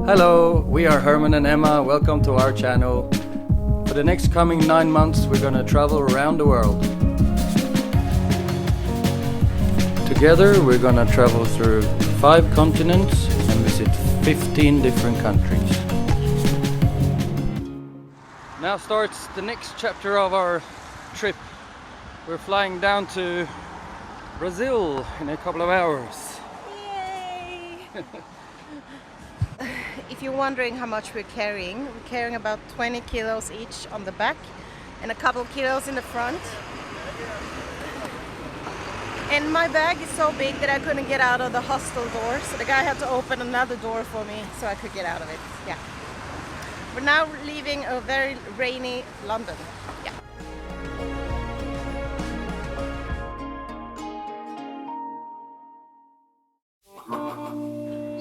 Hello, we are Herman and Emma. Welcome to our channel. For the next coming 9 months, we're gonna travel around the world. Together, we're gonna travel through 5 continents and visit 15 different countries. Now starts the next chapter of our trip. We're flying down to Brazil in a couple of hours. Yay! If you're wondering how much we're carrying about 20 kilos each on the back and a couple kilos in the front. And my bag is so big that I couldn't get out of the hostel door, so the guy had to open another door for me so I could get out of it. Yeah. We're now leaving a very rainy London. Yeah.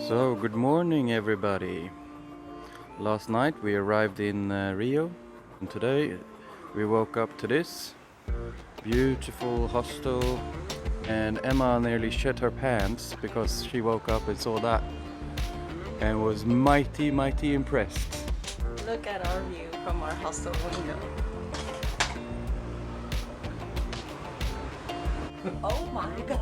So, good morning everybody. Last night we arrived in Rio, and today we woke up to this beautiful hostel, and Emma nearly shit her pants because she woke up and saw that and was mighty impressed. Look at our view from our hostel window. Oh my god.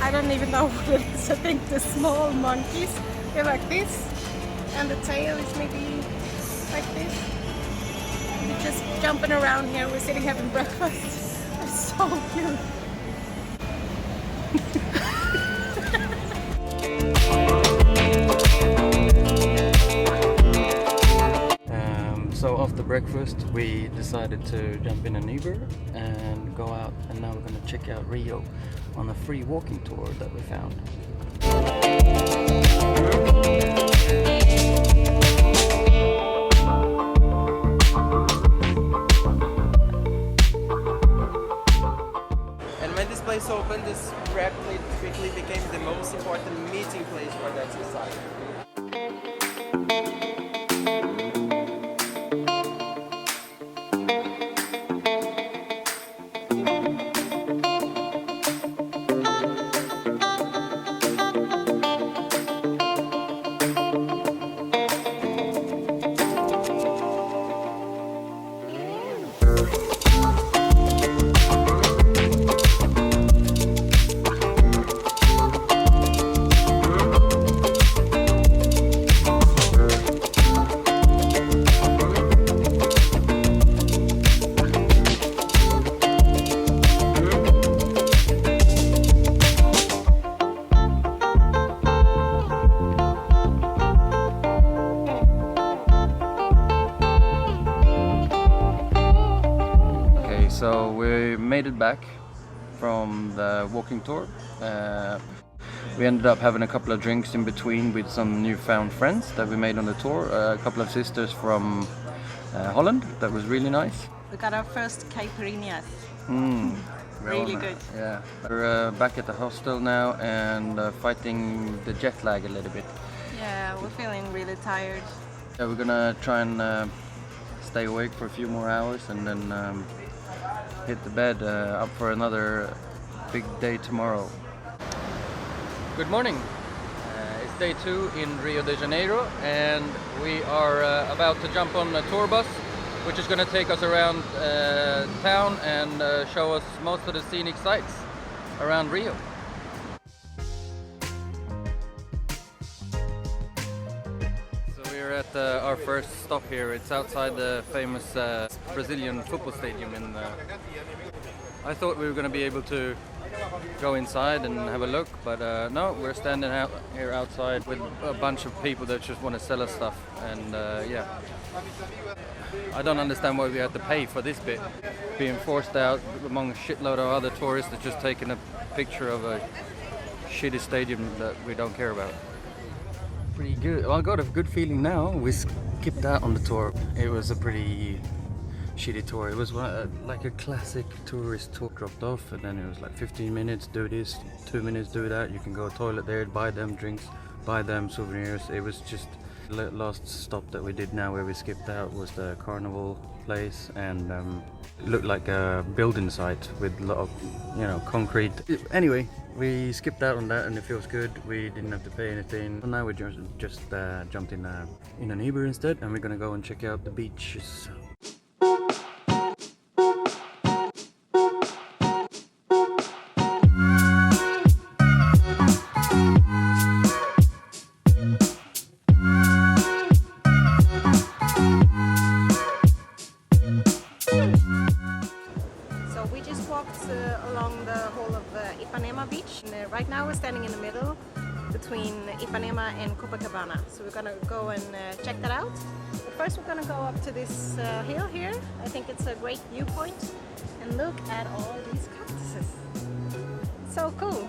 I don't even know what it is. I think the small monkeys, they're like this, and the tail is maybe like this. They're just jumping around here. We're sitting having breakfast. They're so cute. So after breakfast we decided to jump in an Uber and go out, and now we're going to check out Rio on a free walking tour that we found. And when this place opened, this rapidly quickly became the most important meeting place for that society. So we made it back from the walking tour. We ended up having a couple of drinks in between with some newfound friends that we made on the tour. A couple of sisters from Holland. That was really nice. We got our first caipirinhas. Really good. Yeah. We're back at the hostel now and fighting the jet lag a little bit. Yeah, we're feeling really tired. Yeah, we're gonna try and stay awake for a few more hours and then hit the bed up for another big day tomorrow. Good morning. It's day 2 in Rio de Janeiro, and we are about to jump on a tour bus which is going to take us around town and show us most of the scenic sights around Rio. So we're at our first stop here. It's outside the famous Brazilian football stadium. I thought we were going to be able to go inside and have a look, but no, we're standing out here outside with a bunch of people that just want to sell us stuff, and yeah. I don't understand why we had to pay for this bit, being forced out among a shitload of other tourists that just taking a picture of a shitty stadium that we don't care about. Pretty good. Well, I got a good feeling now. We skipped out on the tour. It was a pretty shitty tour. It was like a classic tourist tour. Dropped off and then it was like 15 minutes, do this, 2 minutes, do that. You can go toilet there, buy them drinks, buy them souvenirs. It was just last stop that we did now where we skipped out was the carnival place, and it looked like a building site with a lot of, you know, concrete. Anyway, we skipped out on that and it feels good. We didn't have to pay anything. Now we just jumped in an Uber instead, and we're gonna go and check out the beaches. Along the whole of Ipanema Beach. And, right now we're standing in the middle between Ipanema and Copacabana. So we're gonna go and check that out. But first we're gonna go up to this hill here. I think it's a great viewpoint. And look at all these cactuses. So cool.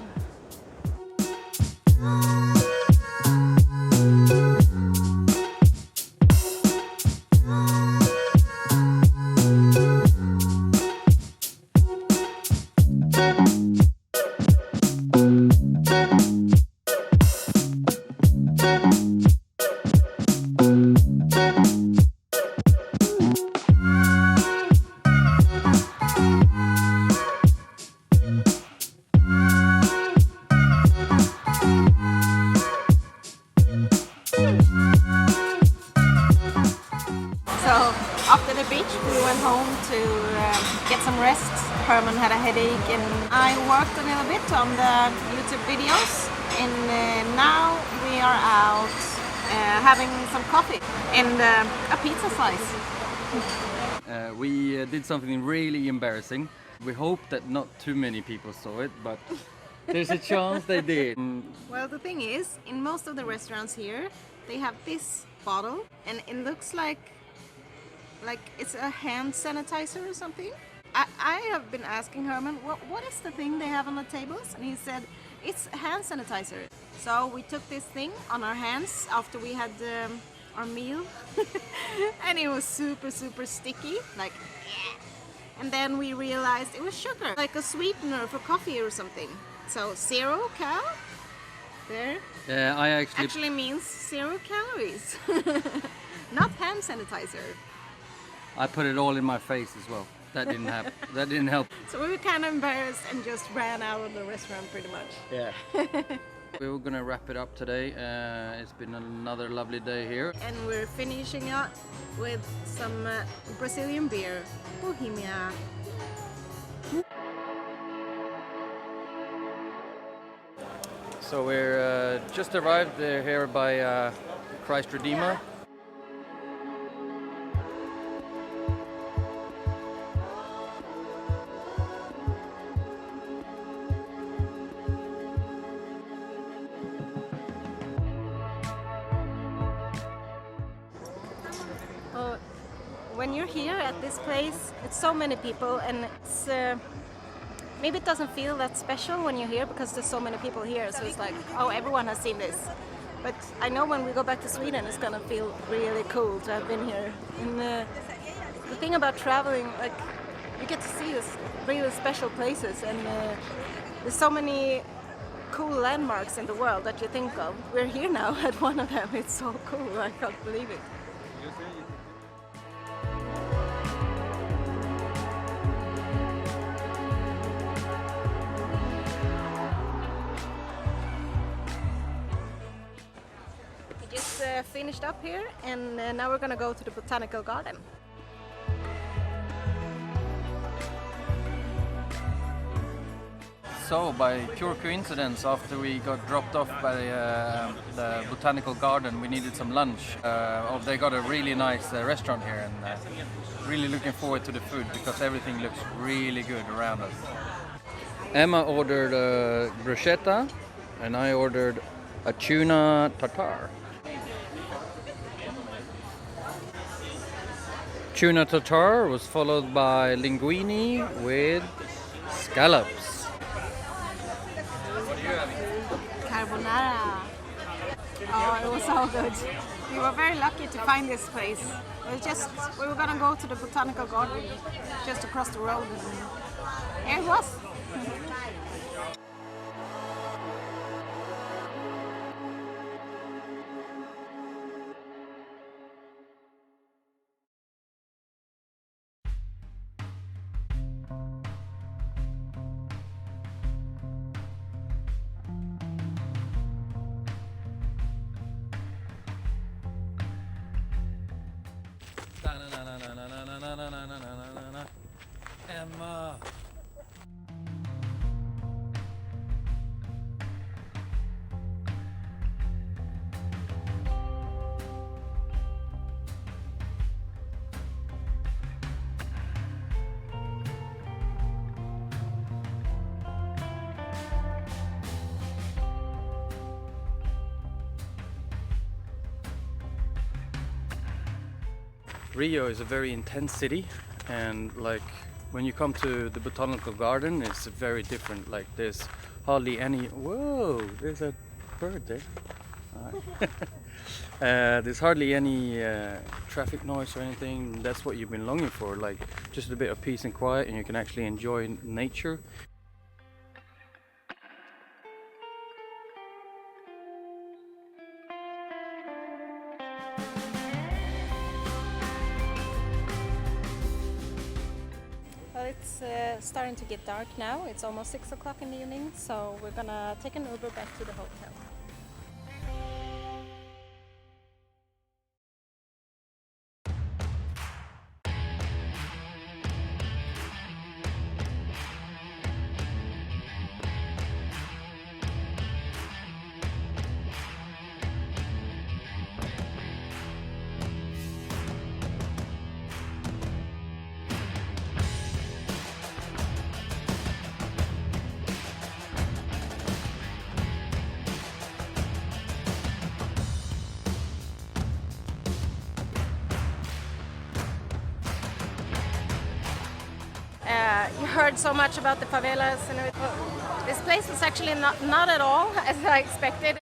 After the beach, we went home to get some rest. Herman had a headache and I worked a little bit on the YouTube videos, and now we are out having some coffee and a pizza slice. We did something really embarrassing. We hope that not too many people saw it, but there's a chance they did. Well, the thing is, in most of the restaurants here, they have this bottle and it looks like it's a hand sanitizer or something. I have been asking Herman, what is the thing they have on the tables? And he said, it's hand sanitizer. So we took this thing on our hands after we had our meal. And it was super, super sticky, like, and then we realized it was sugar, like a sweetener for coffee or something. So 0 cal, there. Yeah, I actually means 0 calories. Not hand sanitizer. I put it all in my face as well. That didn't happen. That didn't help. So we were kind of embarrassed and just ran out of the restaurant pretty much. Yeah. We were gonna wrap it up today. It's been another lovely day here. And we're finishing up with some Brazilian beer, Bohemia. So we're just arrived here by Christ Redeemer. When you're here at this place, it's so many people, and it's maybe it doesn't feel that special when you're here because there's so many people here, so it's like, oh, everyone has seen this. But I know when we go back to Sweden, it's gonna feel really cool to have been here. And the thing about traveling, like, you get to see this really special places, and there's so many cool landmarks in the world that you think of. We're here now at one of them. It's so cool, I can't believe it. Finished up here, and now we're gonna go to the Botanical Garden. So, by pure coincidence, after we got dropped off by the Botanical Garden, we needed some lunch. They got a really nice restaurant here, and really looking forward to the food because everything looks really good around us. Emma ordered a bruschetta, and I ordered a tuna tartare. Tuna tartare was followed by linguine with scallops. What do you have? Carbonara. Oh, it was so good. We were very lucky to find this place. We were gonna go to the Botanical Garden just across the road, and here it was. Emma. Rio is a very intense city, and like when you come to the Botanical Garden, it's very different. Like there's hardly any. Whoa, there's a bird there. There's hardly any traffic noise or anything. That's what you've been longing for, like just a bit of peace and quiet, and you can actually enjoy nature. Well, it's starting to get dark now. It's almost 6 o'clock in the evening, so we're gonna take an Uber back to the hotel. You heard so much about the favelas and everything. This place was actually not at all as I expected.